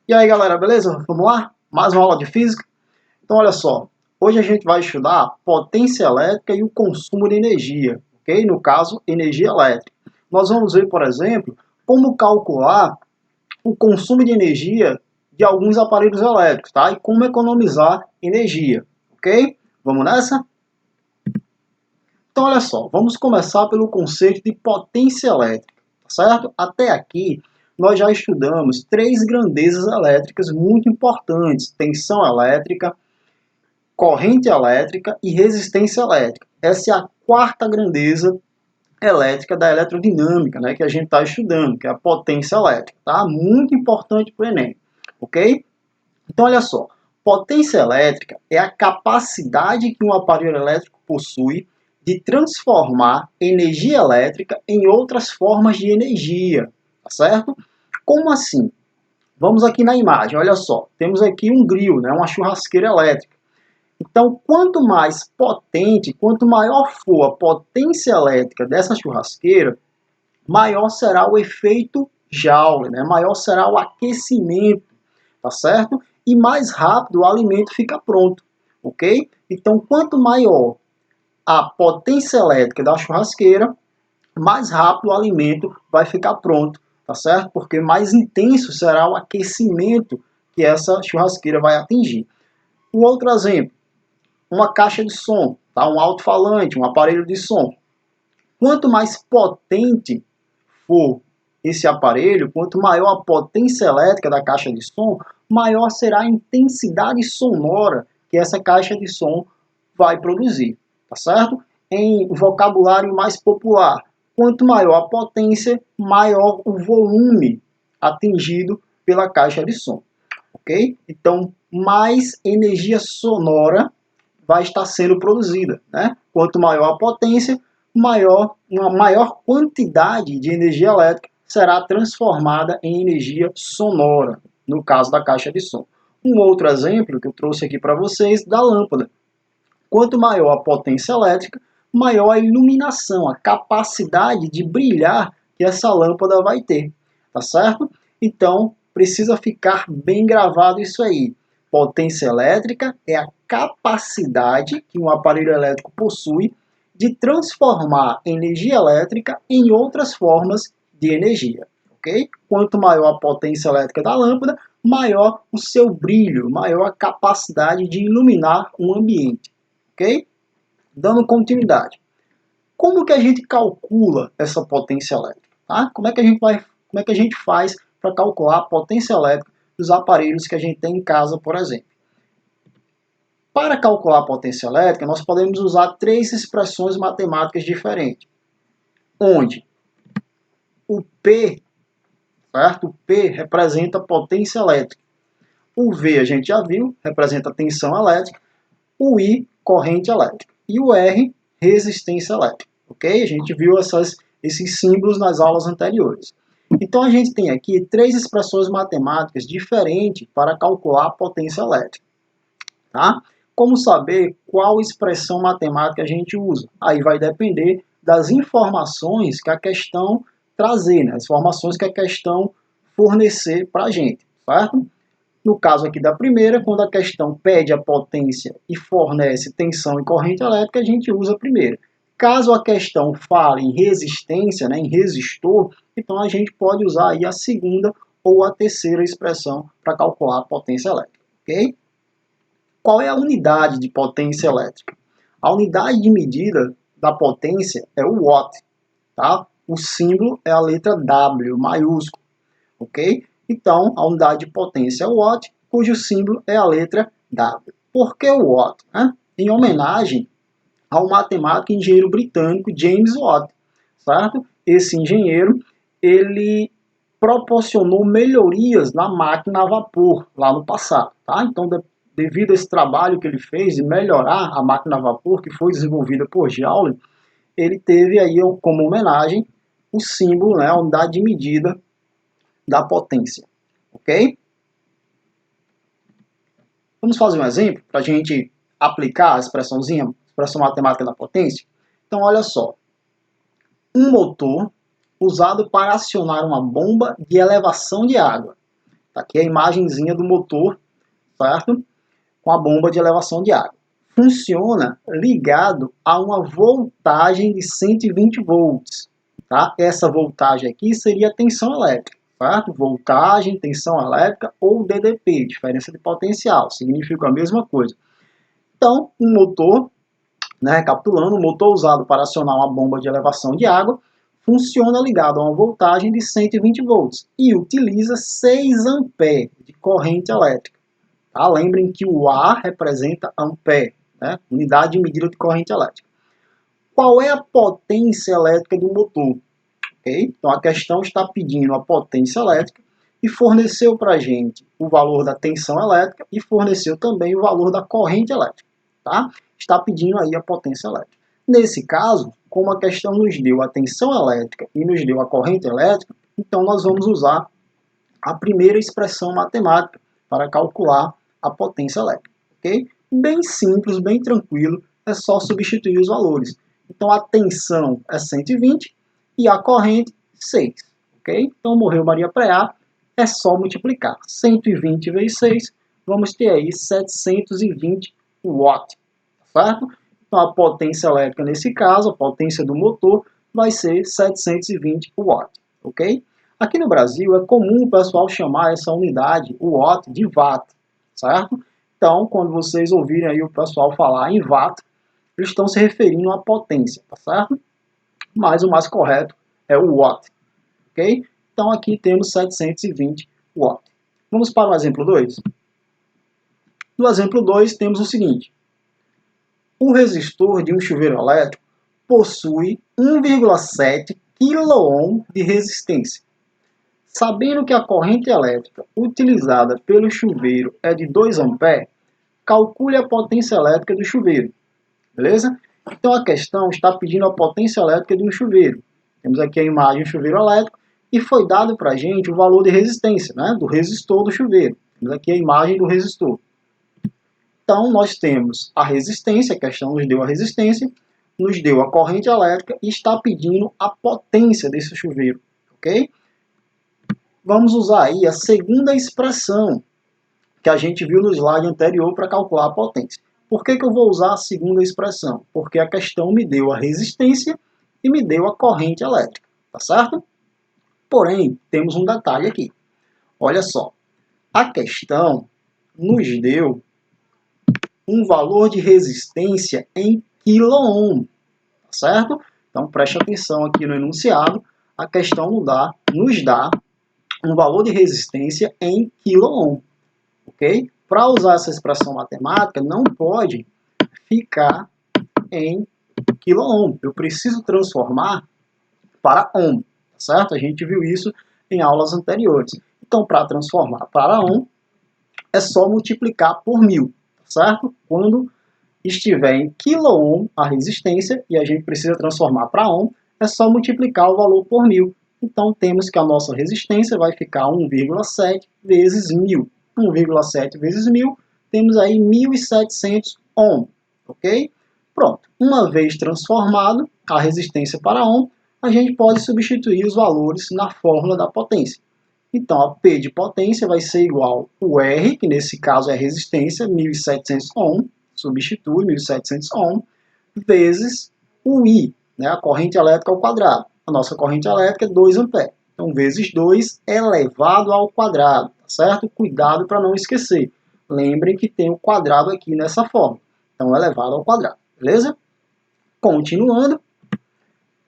E aí galera, beleza? Vamos lá? Mais uma aula de física? Então olha só, hoje a gente vai estudar a potência elétrica e o consumo de energia, ok? No caso, energia elétrica. Nós vamos ver, por exemplo, como calcular o consumo de energia de alguns aparelhos elétricos, tá? E como economizar energia, ok? Vamos nessa? Então olha só, vamos começar pelo conceito de potência elétrica, tá certo? Até aqui nós já estudamos três grandezas elétricas muito importantes: tensão elétrica, corrente elétrica e resistência elétrica. Essa é a quarta grandeza elétrica da eletrodinâmica, né, que a gente está estudando, que é a potência elétrica, tá? Muito importante para o Enem, ok? Então olha só, potência elétrica é a capacidade que um aparelho elétrico possui de transformar energia elétrica em outras formas de energia, tá certo? Como assim? Vamos aqui na imagem, olha só, temos aqui um grill, né, uma churrasqueira elétrica. Então, quanto mais potente, quanto maior for a potência elétrica dessa churrasqueira, maior será o efeito Joule, né? Maior será o aquecimento, tá certo? E mais rápido o alimento fica pronto, ok? Então, quanto maior a potência elétrica da churrasqueira, mais rápido o alimento vai ficar pronto, tá certo? Porque mais intenso será o aquecimento que essa churrasqueira vai atingir. Um outro exemplo, uma caixa de som, tá? Um alto-falante, um aparelho de som. Quanto mais potente for esse aparelho, quanto maior a potência elétrica da caixa de som, maior será a intensidade sonora que essa caixa de som vai produzir, tá certo? Em vocabulário mais popular, quanto maior a potência, maior o volume atingido pela caixa de som, ok? Então, mais energia sonora vai estar sendo produzida, né? Quanto maior a potência, uma maior quantidade de energia elétrica será transformada em energia sonora, no caso da caixa de som. Um outro exemplo que eu trouxe aqui para vocês da lâmpada. Quanto maior a potência elétrica, maior a iluminação, a capacidade de brilhar que essa lâmpada vai ter, tá certo? Então, precisa ficar bem gravado isso aí. Potência elétrica é a capacidade que um aparelho elétrico possui de transformar energia elétrica em outras formas de energia, ok? Quanto maior a potência elétrica da lâmpada, maior o seu brilho, maior a capacidade de iluminar um ambiente, ok? Dando continuidade. Como que a gente calcula essa potência elétrica? Tá? Como é que a gente faz para calcular a potência elétrica dos aparelhos que a gente tem em casa, por exemplo? Para calcular a potência elétrica, nós podemos usar três expressões matemáticas diferentes, onde o P, certo? O P representa potência elétrica. O V a gente já viu, representa tensão elétrica. O I, corrente elétrica. E o R, resistência elétrica. Ok? A gente viu esses símbolos nas aulas anteriores. Então a gente tem aqui três expressões matemáticas diferentes para calcular a potência elétrica. Tá? Como saber qual expressão matemática a gente usa? Aí vai depender das informações que a questão trazer, né? As informações que a questão fornecer para a gente, certo? No caso aqui da primeira, quando a questão pede a potência e fornece tensão e corrente elétrica, a gente usa a primeira. Caso a questão fale em resistência, né, em resistor, então a gente pode usar aí a segunda ou a terceira expressão para calcular a potência elétrica, ok? Qual é a unidade de potência elétrica? A unidade de medida da potência é o watt, tá? O símbolo é a letra W, maiúsculo, ok? Então, a unidade de potência é o watt, cujo símbolo é a letra W. Por que o watt? Né? Em homenagem ao matemático e engenheiro britânico James Watt, certo? Esse engenheiro, ele proporcionou melhorias na máquina a vapor lá no passado, tá? Então, devido a esse trabalho que ele fez de melhorar a máquina a vapor, que foi desenvolvida por Joule, ele teve aí como homenagem o símbolo, né, a unidade de medida da potência, ok? Vamos fazer um exemplo para a gente aplicar a expressão matemática da potência? Então, olha só. Um motor usado para acionar uma bomba de elevação de água Aqui é a imagenzinha do motor, certo? Com a bomba de elevação de água. Funciona ligado a uma voltagem de 120 volts. Tá? Essa voltagem aqui seria a tensão elétrica. Certo? Voltagem, tensão elétrica ou DDP, diferença de potencial, significa a mesma coisa. Então, um motor, né, recapitulando, um motor usado para acionar uma bomba de elevação de água, funciona ligado a uma voltagem de 120 volts e utiliza 6 amperes de corrente elétrica. Tá? Lembrem que o A representa ampere, né, unidade de medida de corrente elétrica. Qual é a potência elétrica do motor? Okay? Então a questão está pedindo a potência elétrica e forneceu para a gente o valor da tensão elétrica e forneceu também o valor da corrente elétrica. Tá? Está pedindo aí a potência elétrica. Nesse caso, como a questão nos deu a tensão elétrica e nos deu a corrente elétrica, então nós vamos usar a primeira expressão matemática para calcular a potência elétrica. Okay? Bem simples, bem tranquilo, é só substituir os valores. Então a tensão é 120 e a corrente 6. Okay? Então morreu Maria Preá, é só multiplicar. 120 vezes 6, vamos ter aí 720 watts. Certo? Então a potência elétrica nesse caso, a potência do motor, vai ser 720 watts. Ok? Aqui no Brasil é comum o pessoal chamar essa unidade, o watt, de watt, certo? Então, quando vocês ouvirem aí o pessoal falar em watt, eles estão se referindo à potência, tá certo? Mas o mais correto é o watt, ok? Então aqui temos 720 watts. Vamos para o exemplo 2? No exemplo 2 temos o seguinte. O resistor de um chuveiro elétrico possui 1,7 kΩ de resistência. Sabendo que a corrente elétrica utilizada pelo chuveiro é de 2 A, calcule a potência elétrica do chuveiro. Beleza? Então a questão está pedindo a potência elétrica de um chuveiro. Temos aqui a imagem do chuveiro elétrico e foi dado para a gente o valor de resistência, né, do resistor do chuveiro. Temos aqui a imagem do resistor. Então nós temos a resistência, a questão nos deu a resistência, nos deu a corrente elétrica e está pedindo a potência desse chuveiro. Ok? Vamos usar aí a segunda expressão que a gente viu no slide anterior para calcular a potência. Por que eu vou usar a segunda expressão? Porque a questão me deu a resistência e me deu a corrente elétrica, tá certo? Porém, temos um detalhe aqui. Olha só, a questão nos deu um valor de resistência em kΩ, tá certo? Então preste atenção aqui no enunciado, a questão nos dá um valor de resistência em kΩ, ok? Para usar essa expressão matemática, não pode ficar em kΩ. Eu preciso transformar para ohm, certo? A gente viu isso em aulas anteriores. Então, para transformar para ohm, é só multiplicar por 1000, certo? Quando estiver em kΩ a resistência e a gente precisa transformar para ohm, é só multiplicar o valor por 1000. Então, temos que a nossa resistência vai ficar 1,7 vezes 1000. 1,7 vezes 1000, temos aí 1700 ohm, ok? Pronto, uma vez transformado a resistência para ohm, a gente pode substituir os valores na fórmula da potência. Então, a P de potência vai ser igual ao R, que nesse caso é a resistência, 1700 ohm, substitui 1700 ohm, vezes o I, né, a corrente elétrica ao quadrado. A nossa corrente elétrica é 2 A. Então, vezes 2 elevado ao quadrado, tá certo? Cuidado para não esquecer. Lembrem que tem o quadrado aqui nessa forma. Então, elevado ao quadrado, beleza? Continuando,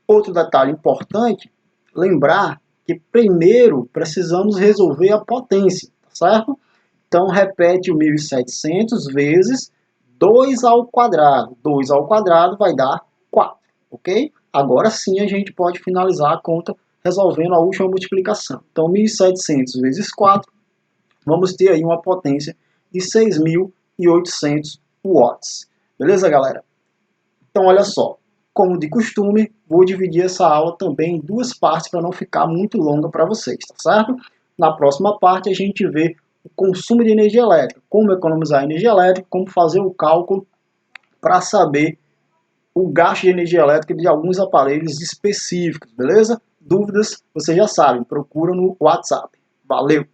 outro detalhe importante, lembrar que primeiro precisamos resolver a potência, tá certo? Então, repete o 1700 vezes 2 ao quadrado. 2 ao quadrado vai dar 4, ok? Agora sim a gente pode finalizar a conta resolvendo a última multiplicação. Então, 1700 vezes 4, vamos ter aí uma potência de 6.800 watts. Beleza, galera? Então, olha só. Como de costume, vou dividir essa aula também em duas partes para não ficar muito longa para vocês, tá certo? Na próxima parte a gente vê o consumo de energia elétrica, como economizar energia elétrica, como fazer o cálculo para saber o gasto de energia elétrica de alguns aparelhos específicos, beleza? Dúvidas, vocês já sabem, procura no WhatsApp. Valeu!